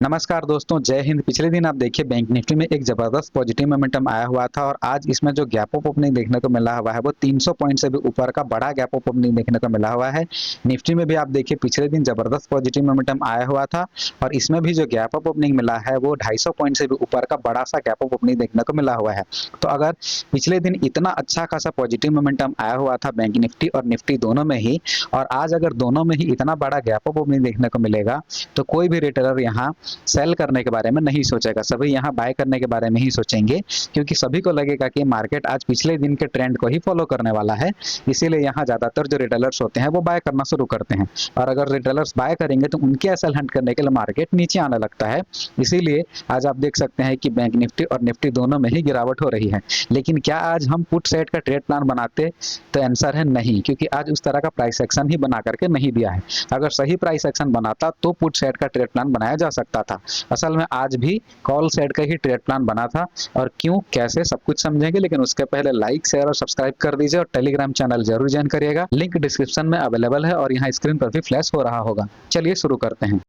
नमस्कार दोस्तों, जय हिंद। पिछले दिन आप देखिए बैंक निफ्टी में एक जबरदस्त पॉजिटिव मोमेंटम आया हुआ था और आज इसमें जो गैप अप ओपनिंग देखने को मिला हुआ है वो 300 पॉइंट से भी ऊपर का बड़ा गैप अप ओपनिंग देखने को मिला हुआ है। निफ्टी में भी आप देखिए पिछले दिन जबरदस्त पॉजिटिव मोमेंटम आया हुआ था और इसमें भी जो गैप अप ओपनिंग मिला है वो 250 पॉइंट से भी ऊपर का बड़ा सा गैप अप ओपनिंग देखने को मिला हुआ है। तो अगर पिछले दिन इतना अच्छा खासा पॉजिटिव मोमेंटम आया हुआ था बैंक निफ्टी और निफ्टी दोनों में ही, और आज अगर दोनों में ही इतना बड़ा गैप अप ओपनिंग देखने को मिलेगा तो कोई भी रिटेलर यहाँ सेल करने के बारे में नहीं सोचेगा, सभी यहाँ बाय करने के बारे में ही सोचेंगे, क्योंकि सभी को लगेगा कि मार्केट आज पिछले दिन के ट्रेंड को ही फॉलो करने वाला है। इसीलिए यहाँ ज्यादातर जो रिटेलर्स होते हैं वो बाय करना शुरू करते हैं और अगर रिटेलर्स बाय करेंगे तो उनके एसएल हंट करने के लिए मार्केट नीचे आने लगता है। इसीलिए आज आप देख सकते हैं कि बैंक निफ्टी और निफ्टी दोनों में ही गिरावट हो रही है। लेकिन क्या आज हम पुट साइड का ट्रेड प्लान बनाते? तो आंसर है नहीं, क्योंकि आज उस तरह का प्राइस एक्शन ही बना करके नहीं दिया है। अगर सही प्राइस एक्शन बनाता तो पुट साइड का ट्रेड प्लान बनाया जा सकता था। असल में आज भी कॉल साइड का ही ट्रेड प्लान बना था और क्यों कैसे सब कुछ समझेंगे, लेकिन उसके पहले लाइक शेयर और सब्सक्राइब कर दीजिए और टेलीग्राम चैनल जरूर ज्वाइन करिएगा। लिंक डिस्क्रिप्शन में अवेलेबल है और यहाँ स्क्रीन पर भी फ्लैश हो रहा होगा। चलिए शुरू करते हैं।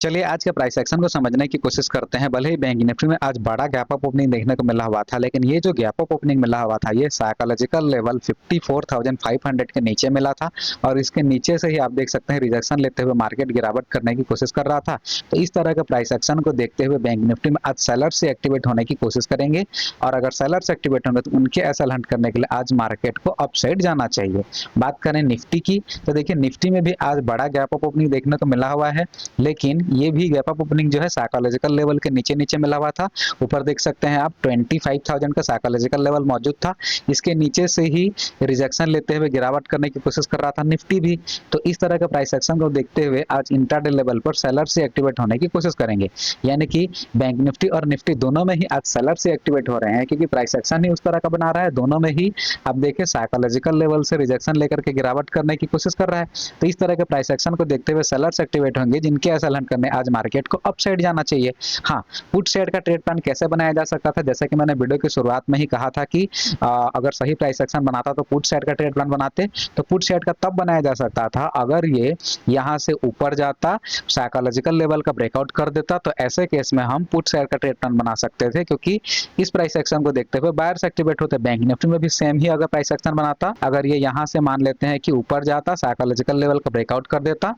चलिए आज के प्राइस एक्शन को समझने की कोशिश करते हैं। भले ही बैंक निफ्टी में आज बड़ा गैप अप ओपनिंग देखने को मिला हुआ था, लेकिन ये जो गैप अप ओपनिंग मिला हुआ था ये साइकोलॉजिकल लेवल 54,500 के नीचे मिला था और इसके नीचे से ही आप देख सकते हैं रिजेक्शन लेते हुए मार्केट गिरावट करने की कोशिश कर रहा था। तो इस तरह के प्राइस एक्शन को देखते हुए बैंक निफ्टी में आज सेलर से एक्टिवेट होने की कोशिश करेंगे और अगर सेलर से एक्टिवेट होंगे तो उनके एसएल हंट करने के लिए आज मार्केट को अपसाइड जाना चाहिए। बात करें निफ्टी की तो देखिए निफ्टी में भी आज बड़ा गैप अप ओपनिंग देखने को मिला हुआ है, लेकिन ये भी गैप अप ओपनिंग जो है साइकोलॉजिकल लेवल के नीचे नीचे मिला हुआ था। ऊपर देख सकते हैं आप 25,000 का साइकोलॉजिकल लेवल मौजूद था। इसके नीचे से ही रिजेक्शन लेते हुए गिरावट करने की कोशिश कर रहा था निफ्टी भी। तो इस तरह के प्राइस एक्शन को देखते हुए आज इंट्राडे लेवल पर सेलर से एक्टिवेट होने की कोशिश करेंगे, यानी कि बैंक निफ्टी और निफ्टी दोनों में ही आज सेलर से एक्टिवेट हो रहे हैं, क्योंकि प्राइस एक्शन ही उस तरह का बना रहा है। दोनों में ही आप देखिए साइकोलॉजिकल लेवल से रिजेक्शन लेकर के गिरावट करने की कोशिश कर रहा है। तो इस तरह के प्राइस एक्शन को देखते हुए सेलर्स एक्टिवेट होंगे जिनके एसएल हंट करने आज मार्केट को अपसाइड जाना चाहिए। हाँ, पुट साइड का ट्रेड प्लान कैसे बनाया जा सकता था? जैसे कि मैंने वीडियो की शुरुआत में ही कहा था कि अगर सही प्राइस एक्शन बनाता तो पुट साइड का ट्रेड प्लान बनाते। तो पुट साइड का तब बनाया जा सकता था अगर ये यहाँ से ऊपर जाता, साइकोलॉजिकल लेवल का ब्रेकआउट कर देता, तो ऐसे केस में हम पुट साइड का ट्रेड प्लान बना सकते थे, क्योंकि इस प्राइस एक्शन को देखते हुए बायर्स एक्टिवेट होते। बैंक निफ्टी में भी सेम ही अगर प्राइस एक्शन बनाता, अगर ये यहाँ से मान लेते हैं कि ऊपर जाता, साइकोलॉजिकल लेवल का ब्रेकआउट कर देता,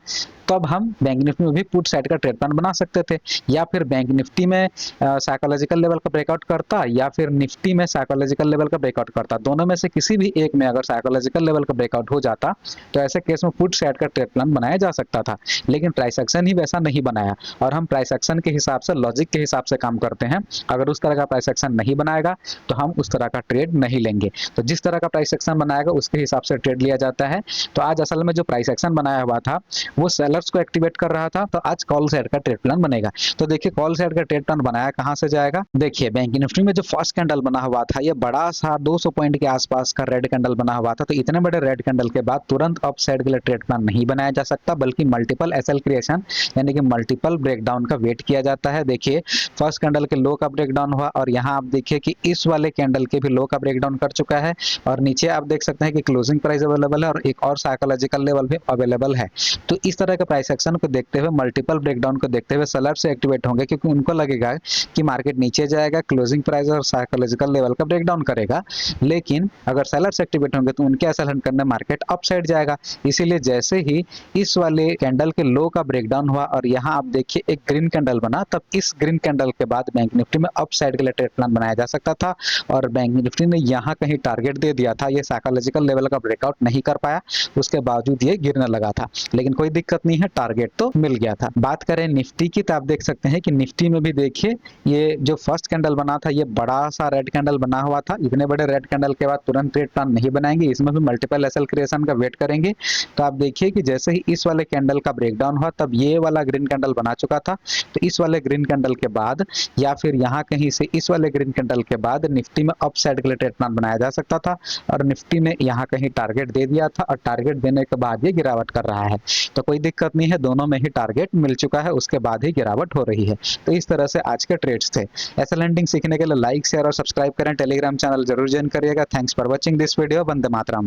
तब हम बैंक निफ्टी में भी पुट साइड का ट्रेड प्लान बना सकते थे। या फिर बैंक निफ्टी में साइकोलॉजिकल लेवल का ब्रेकआउट करता या फिर निफ्टी में साइकोलॉजिकल लेवल का ब्रेकआउट करता, दोनों में से किसी भी एक में अगर साइकोलॉजिकल लेवल का ब्रेकआउट हो जाता तो ऐसे केस में पुट साइड का ट्रेड प्लान बनाया जा सकता था। लेकिन प्राइस एक्शन ही वैसा नहीं बनाया और हम प्राइस एक्शन के हिसाब से, लॉजिक के हिसाब से काम करते हैं। अगर उस तरह का प्राइस एक्शन नहीं बनाएगा तो हम उस तरह का ट्रेड नहीं लेंगे। तो जिस तरह का प्राइस एक्शन बनाएगा उसके हिसाब से ट्रेड लिया जाता है। तो आज असल में जो प्राइस एक्शन बनाया हुआ था वो सेलर्स को एक्टिवेट कर रहा था, तो आज कॉल साइड का ट्रेड प्लान बनेगा। तो देखिए कॉल साइड का ट्रेड प्लान बनाया कहां से जाएगा। देखिए बैंक निफ्टी में जो फर्स्ट कैंडल बना हुआ था ये बड़ा सा 200 पॉइंट के आसपास का रेड कैंडल बना हुआ था। तो इतने बड़े रेड कैंडल के बाद तुरंत अप साइड के लिए ट्रेड प्लान नहीं बनाया जा सकता, बल्कि मल्टीपल एसएल क्रिएशन यानी कि मल्टीपल ब्रेकडाउन का वेट किया जाता है। देखिए फर्स्ट कैंडल के लो का ब्रेकडाउन हुआ और यहाँ आप देखिए कि इस वाले कैंडल के भी लो का ब्रेकडाउन कर चुका है और नीचे आप देख सकते हैं कि क्लोजिंग प्राइस अवेलेबल है और एक और साइकोलॉजिकल लेवल भी अवेलेबल है। तो इस तरह के प्राइस एक्शन को देखते हुए, मल्टीपल ब्रेकडाउन को देखते हुए सेलर से एक्टिवेट होंगे, क्योंकि उनको लगेगा कि मार्केट नीचे जाएगा, क्लोजिंग प्राइस और साइकोलॉजिकल लेवल का ब्रेकडाउन करेगा। लेकिन अगर सेलर्स एक्टिवेट होंगे तो उनके एसएल हंट करने मार्केट अपसाइड जाएगा। इसीलिए जैसे ही इस वाले कैंडल के लो का ब्रेकडाउन हुआ और यहाँ आप देखिए एक ग्रीन कैंडल बना, तब इस ग्रीन कैंडल के बाद बैंक निफ्टी में अपसाइड के लिए ट्रेड प्लान बनाया जा सकता था और बैंक निफ्टी ने यहाँ कहीं टारगेट दे दिया था। ये साइकोलॉजिकल लेवल का ब्रेकआउट नहीं कर पाया, उसके बावजूद ये गिरने लगा था, लेकिन कोई दिक्कत नहीं है, टारगेट तो मिल गया था। बात करें निफ्टी की तो आप देख सकते हैं कि निफ्टी में भी देखिए ये जो फर्स्ट कैंडल बना था ये बड़ा सा रेड कैंडल बना हुआ था। इतने बड़े रेड कैंडल के बाद तुरंत ट्रेड प्लान नहीं बनाएंगे, इसमें भी मल्टीपल एसएल क्रिएशन का वेट करेंगे। तो आप देखिए कि जैसे ही इस वाले कैंडल का ब्रेकडाउन हुआ तब ये वाला ग्रीन कैंडल बना चुका था। तो इस वाले ग्रीन कैंडल के बाद या फिर यहाँ कहीं से इस वाले ग्रीन कैंडल के बाद निफ्टी में अप साइड के लिए ट्रेड प्लान बनाया जा सकता था और निफ्टी ने यहाँ कहीं टारगेट दे दिया था और टारगेट देने के बाद ये गिरावट कर रहा है। तो कोई दिक्कत नहीं है, दोनों में ही टारगेट मिल चुका है, उसके बाद ही गिरावट हो रही है। तो इस तरह से आज के ट्रेड्स थे। एसएल हंटिंग सीखने के लिए लाइक शेयर और सब्सक्राइब करें, टेलीग्राम चैनल जरूर ज्वाइन करिएगा। Thanks for watching this video. Vande Mataram.